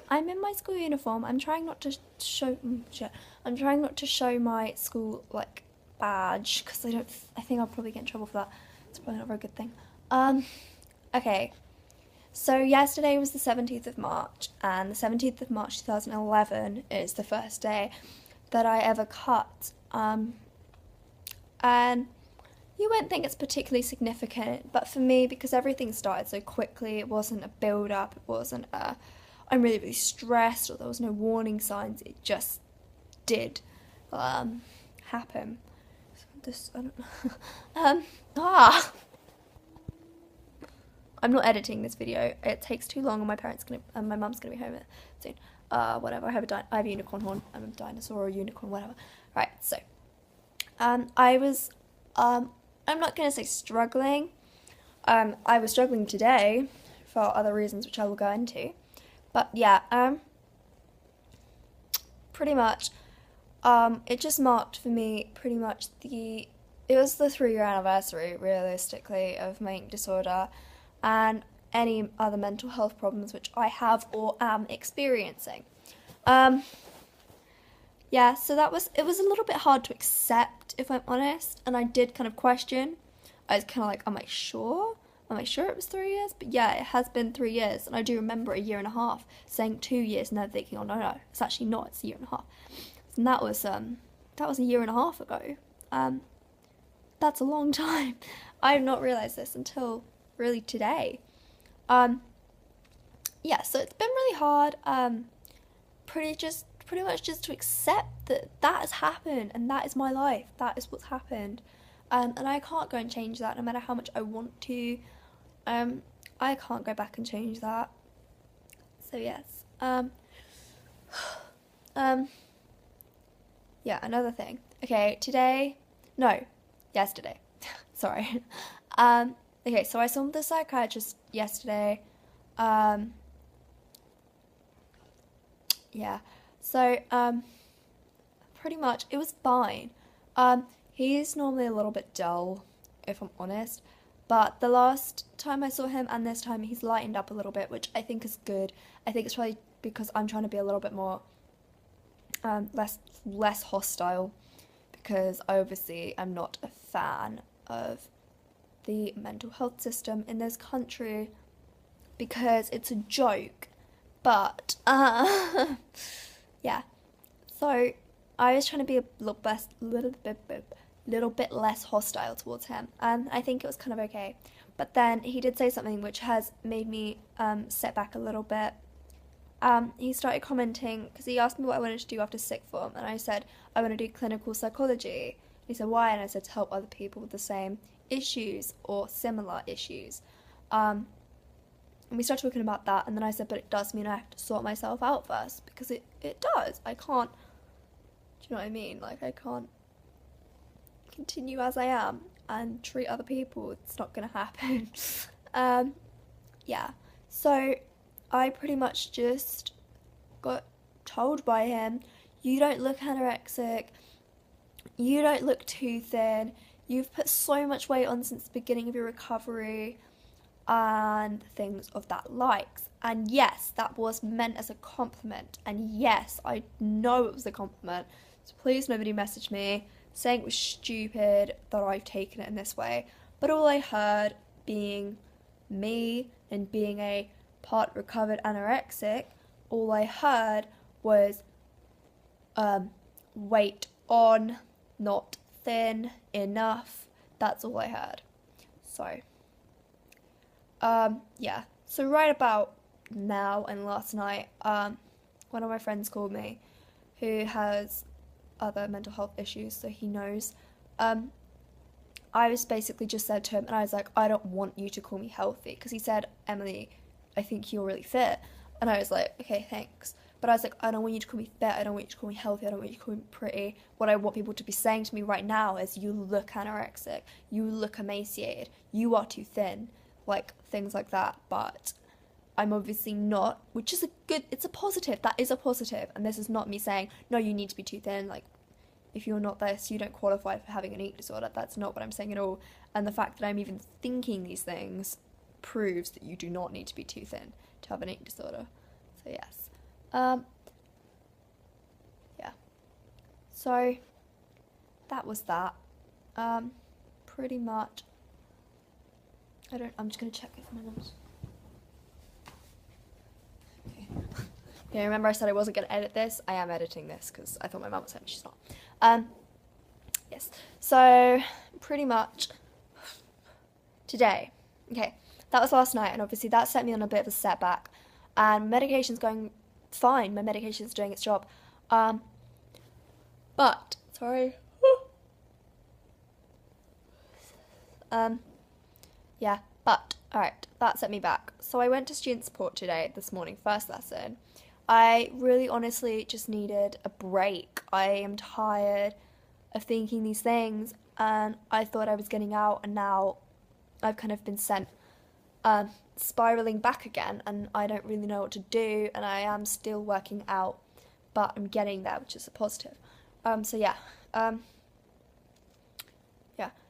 I'm in my school uniform. I'm trying not to show I'm trying not to show my school like badge because I think I'll probably get in trouble for that. It's probably not a very good thing. Okay. So yesterday was the 17th of March, and the 17th of March 2011 is the first day that I ever cut. And you wouldn't think it's particularly significant, but for me, because everything started so quickly, it wasn't a build up, it wasn't a I'm really, really stressed, or there was no warning signs, it just did happen. This, I don't know. I'm not editing this video. It takes too long, and my mum's gonna be home soon. Whatever. I have a unicorn horn. I'm a dinosaur or a unicorn, whatever. Right. So, I was, I'm not gonna say struggling. I was struggling today for other reasons, which I will go into. But yeah, pretty much, it just marked for me pretty much it was the 3-year anniversary, realistically, of my eating disorder and any other mental health problems which I have or am experiencing. Yeah, so it was a little bit hard to accept, if I'm honest, and I did kind of question. I was kind of like, am I sure? Am I sure it was 3 years? But yeah, it has been 3 years, and I do remember a year and a half saying 2 years, and then thinking, oh no, it's actually not, it's a year and a half. And that was a year and a half ago. That's a long time. I have not realised this until really today. Yeah, so it's been really hard. Pretty much just to accept that has happened, and that is my life. That is what's happened. And I can't go and change that, no matter how much I want to. I can't go back and change that. So yes. Yeah, another thing. Okay, yesterday. Sorry. Okay, so I saw the psychiatrist yesterday. Yeah. So, pretty much it was fine. He's normally a little bit dull, if I'm honest. But the last time I saw him and this time he's lightened up a little bit, which I think is good. I think it's probably because I'm trying to be a little bit more less hostile, because I obviously am not a fan of the mental health system in this country because it's a joke. But yeah, so I was trying to be a little bit less hostile towards him, and I think it was kind of okay. But then he did say something which has made me set back a little bit. He started commenting, because he asked me what I wanted to do after sixth form, and I said I want to do clinical psychology. He said why, and I said to help other people with the same issues or similar issues. And we started talking about that, and then I said, but it does mean I have to sort myself out first, because it does. I can't, do you know what I mean? Like, I can't continue as I am and treat other people. It's not going to happen. Yeah, so I pretty much just got told by him, you don't look anorexic, you don't look too thin, you've put so much weight on since the beginning of your recovery, and things of that likes. And yes, that was meant as a compliment, and yes, I know it was a compliment, so please nobody message me saying it was stupid that I've taken it in this way. But all I heard, being me and being a part recovered anorexic, all I heard was weight on, not thin enough. That's all I heard. So yeah, so right about now and last night, one of my friends called me who has other mental health issues, so he knows. I was basically just said to him, and I was like, I don't want you to call me healthy, because he said, Emily, I think you're really fit. And I was like, okay, thanks. But I was like, I don't want you to call me fit, I don't want you to call me healthy, I don't want you to call me pretty. What I want people to be saying to me right now is, you look anorexic, you look emaciated, you are too thin, like things like that. But I'm obviously not, which is it's a positive, that is a positive. And this is not me saying, no, you need to be too thin, like, if you're not this, you don't qualify for having an eating disorder. That's not what I'm saying at all. And the fact that I'm even thinking these things proves that you do not need to be too thin to have an eating disorder. So yes. Yeah. So that was that. Pretty much. I'm just gonna check if my mum's. Okay. Yeah, remember I said I wasn't gonna edit this? I am editing this because I thought my mum was saying she's not. Yes. So pretty much today. Okay, that was last night, and obviously that set me on a bit of a setback. And medication's going fine. My medication's doing its job. But sorry. Yeah, but alright, that set me back. So I went to student support today, this morning, first lesson. I really honestly just needed a break. I am tired of thinking these things, and I thought I was getting out, and now I've kind of been sent spiraling back again, and I don't really know what to do, and I am still working out, but I'm getting there, which is a positive. So yeah.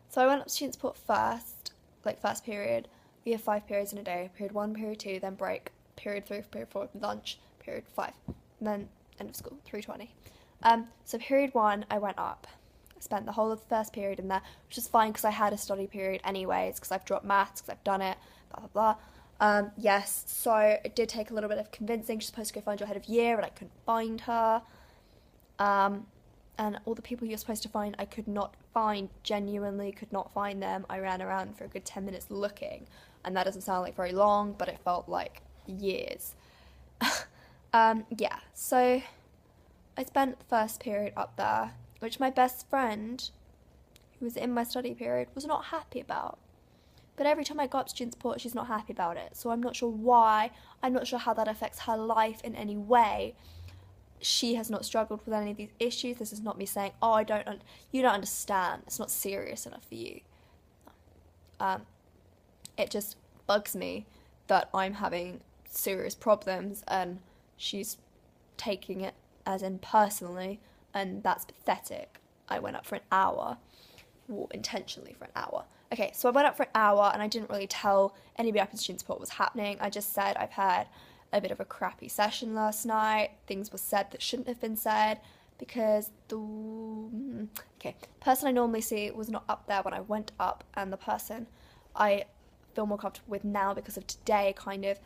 So I went up to student support first, like first period. We have 5 periods in a day. Period 1, period 2, then break. Period 3, period 4, lunch. Period 5, and then end of school, 3:20. So period 1, I went up. I spent the whole of the first period in there, which is fine because I had a study period anyways, because I've dropped maths, because I've done it, blah, blah, blah. Yes, so it did take a little bit of convincing. She's supposed to go find your head of year, and I couldn't find her. And all the people you're supposed to find, I could not find, genuinely could not find them. I ran around for a good 10 minutes looking, and that doesn't sound like very long, but it felt like years. Yeah, so I spent the first period up there, which my best friend, who was in my study period, was not happy about. But every time I go up to student support, she's not happy about it. So I'm not sure why. I'm not sure how that affects her life in any way. She has not struggled with any of these issues. This is not me saying, oh, you don't understand. It's not serious enough for you. It just bugs me that I'm having serious problems and she's taking it as in personally, and that's pathetic. I went up for an hour. Well, intentionally for an hour. Okay, so I went up for an hour and I didn't really tell anybody up in student support what was happening. I just said I've had a bit of a crappy session last night. Things were said that shouldn't have been said because the person I normally see was not up there when I went up, and the person I feel more comfortable with now because of today kind of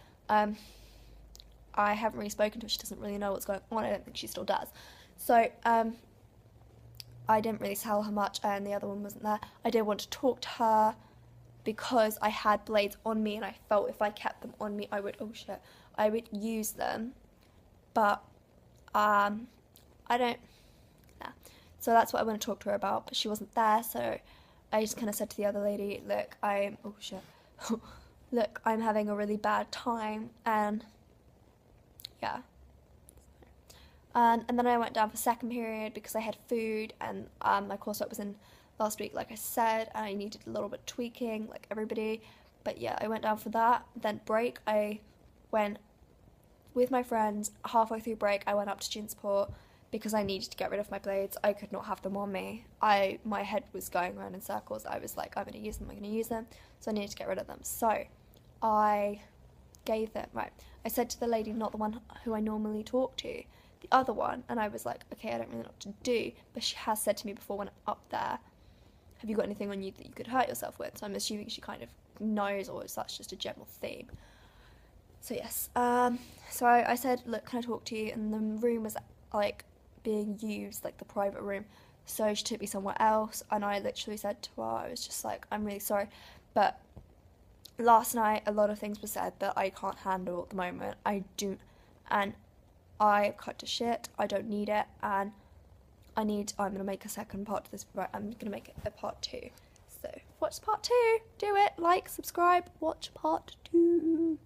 I haven't really spoken to her. She doesn't really know what's going on. I don't think she still does. So I didn't really tell her much, and the other one wasn't there. I did want to talk to her because I had blades on me, and I felt if I kept them on me, I would use them. But I don't. Yeah. So that's what I want to talk to her about. But she wasn't there, so I just kind of said to the other lady, "Look, look, I'm having a really bad time," and yeah. And then I went down for second period because I had food, and my coursework was in last week, like I said, and I needed a little bit of tweaking, like everybody. But yeah, I went down for that. Then break, I went with my friends. Halfway through break, I went up to student support because I needed to get rid of my blades. I could not have them on me. My head was going around in circles. I was like, I'm going to use them. So I needed to get rid of them. So I gave them, I said to the lady, not the one who I normally talk to, the other one, and I was like, okay, I don't really know what to do, but she has said to me before when I'm up there, have you got anything on you that you could hurt yourself with? So I'm assuming she kind of knows, or that's just a general theme. So yes, so I said, look, can I talk to you? And the room was like being used, like the private room, so she took me somewhere else, and I literally said to her, I was just like, I'm really sorry, but last night a lot of things were said that I can't handle at the moment. I cut to shit. I don't need it, and I'm gonna make a second part to this. I'm gonna make it a part 2. So watch part 2. Do it. Like, subscribe. Watch part 2.